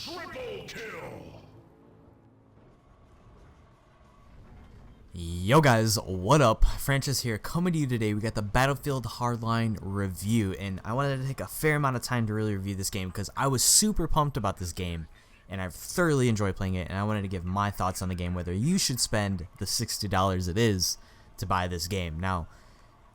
Triple kill! Yo guys, what up? Francis here, coming to you today. We got the Battlefield Hardline review, and I wanted to take a fair amount of time to really review this game because I was super pumped about this game, and I've thoroughly enjoyed playing it, and I wanted to give my thoughts on the game, whether you should spend the $60 it is to buy this game. Now,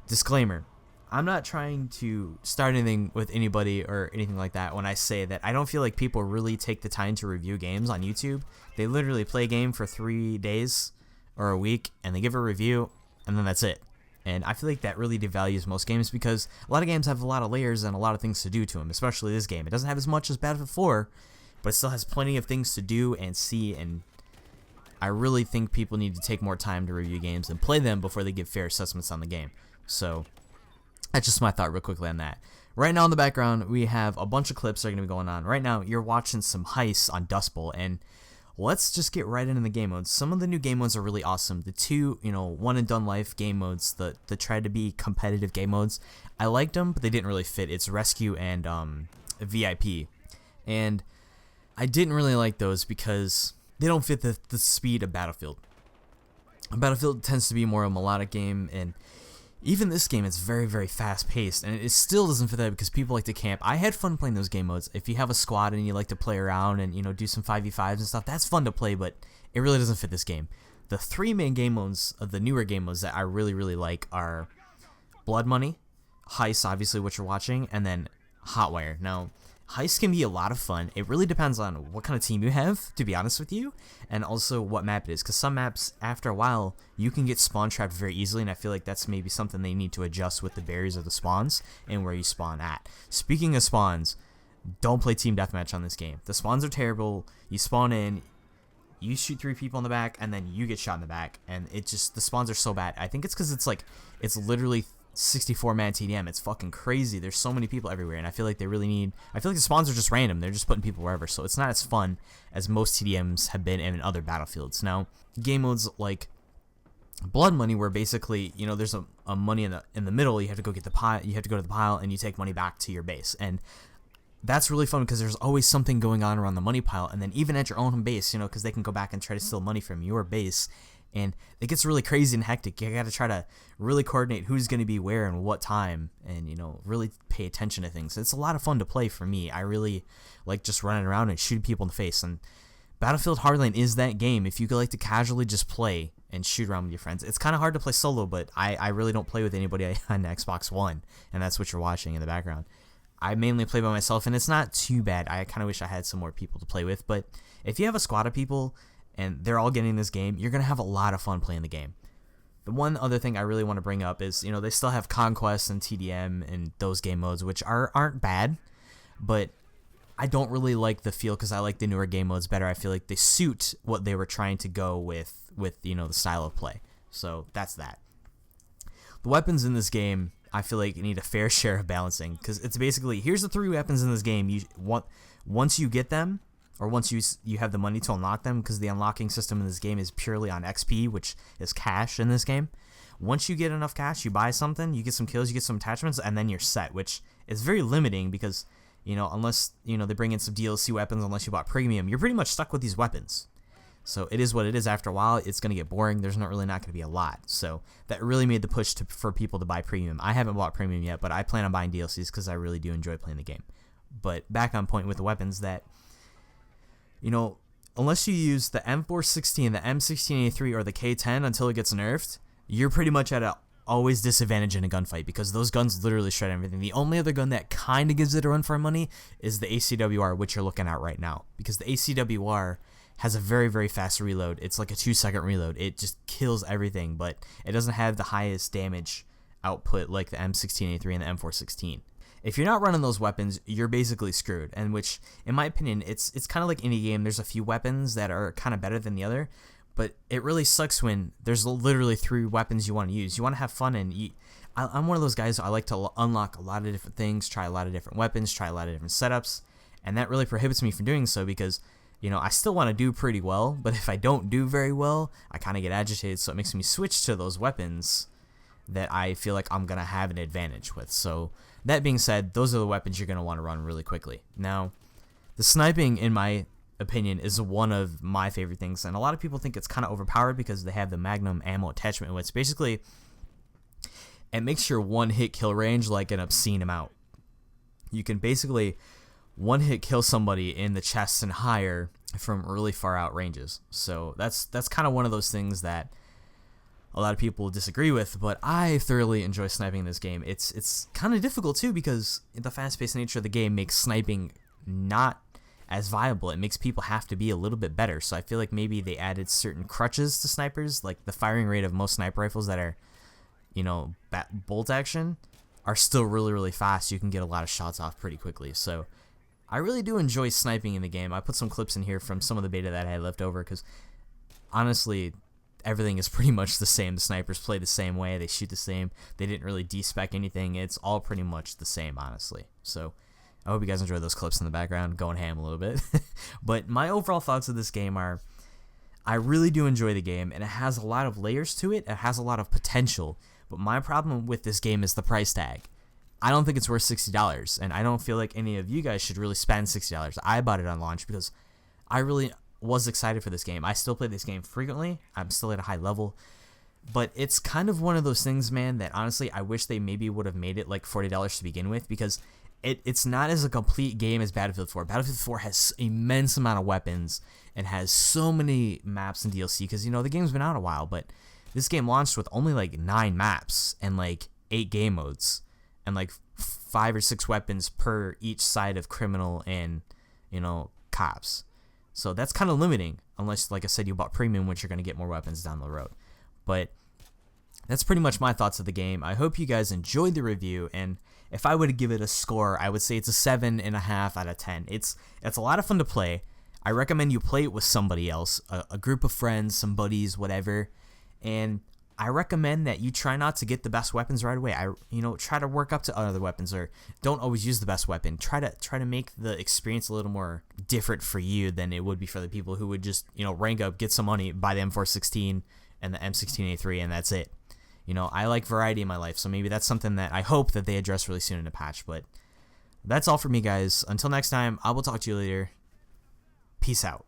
disclaimer, I'm not trying to start anything with anybody or anything like that when I say that I don't feel like people really take the time to review games on YouTube. They literally play a game for 3 days or a week and they give a review and then that's it. And I feel like that really devalues most games because a lot of games have a lot of layers and a lot of things to do to them, especially this game. It doesn't have as much as Battlefield 4, but it still has plenty of things to do and see, and I really think people need to take more time to review games and play them before they give fair assessments on the game. So that's just my thought real quickly on that. Right now in the background, we have a bunch of clips that are going to be going on. Right now, you're watching some heists on Dust Bowl, and let's just get right into the game modes. Some of the new game modes are really awesome. The two, one and done life game modes, the try to be competitive game modes, I liked them, but they didn't really fit. It's Rescue and VIP. And I didn't really like those because they don't fit the speed of Battlefield. Battlefield tends to be more a melodic game, and even this game is very, very fast-paced, and it still doesn't fit that because people like to camp. I had fun playing those game modes. If you have a squad and you like to play around and do some 5v5s and stuff, that's fun to play, but it really doesn't fit this game. The three main game modes of the newer game modes that I really, really like are Blood Money, Heist, obviously what you're watching, and then Hotwire. Now, Heist can be a lot of fun. It really depends on what kind of team you have, to be honest with you, and also what map it is, because some maps, after a while, you can get spawn trapped very easily, and I feel like that's maybe something they need to adjust with the barriers of the spawns and where you spawn at. Speaking of spawns, don't play team deathmatch on this game. The spawns are terrible. You spawn in, you shoot 3 people in the back, and then you get shot in the back, and the spawns are so bad. I think it's because it's literally 64-man TDM. It's fucking crazy. There's so many people everywhere, and I feel like I feel like the spawns are just random. They're just putting people wherever, so it's not as fun as most TDMs have been in other Battlefields. Now, game modes like Blood Money, where basically, there's a money in the middle, you have to go get the pile, you have to go to the pile, and you take money back to your base, and that's really fun because there's always something going on around the money pile, and then even at your own base, because they can go back and try to steal money from your base. And it gets really crazy and hectic. You gotta try to really coordinate who's gonna be where and what time, and really pay attention to things. It's a lot of fun to play for me. I really like just running around and shooting people in the face. And Battlefield Hardline is that game. If you like to casually just play and shoot around with your friends, it's kind of hard to play solo. But I really don't play with anybody on Xbox One, and that's what you're watching in the background. I mainly play by myself, and it's not too bad. I kind of wish I had some more people to play with. But if you have a squad of people and they're all getting this game, you're going to have a lot of fun playing the game. The one other thing I really want to bring up is, they still have Conquest and TDM and those game modes, which aren't bad, but I don't really like the feel because I like the newer game modes better. I feel like they suit what they were trying to go with the style of play. So that's that. The weapons in this game, I feel like you need a fair share of balancing because it's basically, here's the 3 weapons in this game. Once you get them, or once you have the money to unlock them, because the unlocking system in this game is purely on XP, which is cash in this game. Once you get enough cash, you buy something, you get some kills, you get some attachments, and then you're set, which is very limiting because, unless, they bring in some DLC weapons, unless you bought premium, you're pretty much stuck with these weapons. So it is what it is. After a while, it's going to get boring. There's not going to be a lot. So that really made the push for people to buy premium. I haven't bought premium yet, but I plan on buying DLCs because I really do enjoy playing the game. But back on point with the weapons, that unless you use the M416, the M16A3, or the K10 until it gets nerfed, you're pretty much at a always disadvantage in a gunfight because those guns literally shred everything. The only other gun that kind of gives it a run for money is the ACWR, which you're looking at right now, because the ACWR has a very, very fast reload. It's like a 2-second reload. It just kills everything, but it doesn't have the highest damage output like the M16A3 and the M416. If you're not running those weapons, you're basically screwed, and which, in my opinion, it's kind of like any game. There's a few weapons that are kind of better than the other, but it really sucks when there's literally 3 weapons you want to use. You want to have fun, and I'm one of those guys. I like to unlock a lot of different things, try a lot of different weapons, try a lot of different setups, and that really prohibits me from doing so because, I still want to do pretty well, but if I don't do very well, I kind of get agitated, so it makes me switch to those weapons that I feel like I'm going to have an advantage with. So that being said, those are the weapons you're going to want to run really quickly. Now, the sniping, in my opinion, is one of my favorite things, and a lot of people think it's kind of overpowered because they have the Magnum ammo attachment, which basically it makes your one-hit kill range like an obscene amount. You can basically one-hit kill somebody in the chest and higher from really far out ranges. So that's kind of one of those things that a lot of people disagree with, but I thoroughly enjoy sniping in this game. It's kind of difficult too because the fast-paced nature of the game makes sniping not as viable. It makes people have to be a little bit better. So I feel like maybe they added certain crutches to snipers, like the firing rate of most sniper rifles that are, you know, bolt action are still really fast. You can get a lot of shots off pretty quickly. So I really do enjoy sniping in the game. I put some clips in here from some of the beta that I had left over because honestly, everything is pretty much the same. The snipers play the same way. They shoot the same. They didn't really despec anything. It's all pretty much the same, honestly. So I hope you guys enjoy those clips in the background, going ham a little bit. But my overall thoughts of this game are, I really do enjoy the game, and it has a lot of layers to it. It has a lot of potential. But my problem with this game is the price tag. I don't think it's worth $60, and I don't feel like any of you guys should really spend $60. I bought it on launch because I really was excited for this game. I still play this game frequently. I'm still at a high level. But it's kind of one of those things, man, that honestly I wish they maybe would have made it like $40 to begin with, because it's not as a complete game as Battlefield 4. Battlefield 4 has immense amount of weapons and has so many maps and DLC because, you know, the game's been out a while, but this game launched with only like 9 maps and like 8 game modes and like 5 or 6 weapons per each side of criminal and, you know, cops. So that's kind of limiting unless, like I said, you bought premium, which you're going to get more weapons down the road. But that's pretty much my thoughts of the game. I hope you guys enjoyed the review, and if I were to give it a score, I would say it's a 7.5 out of 10. It's a lot of fun to play. I recommend you play it with somebody else, a group of friends, some buddies, whatever. And I recommend that you try not to get the best weapons right away. Try to work up to other weapons, or don't always use the best weapon. Try to make the experience a little more different for you than it would be for the people who would just, rank up, get some money, buy the M416 and the M16A3, and that's it. I like variety in my life, so maybe that's something that I hope that they address really soon in a patch. But that's all for me, guys. Until next time, I will talk to you later. Peace out.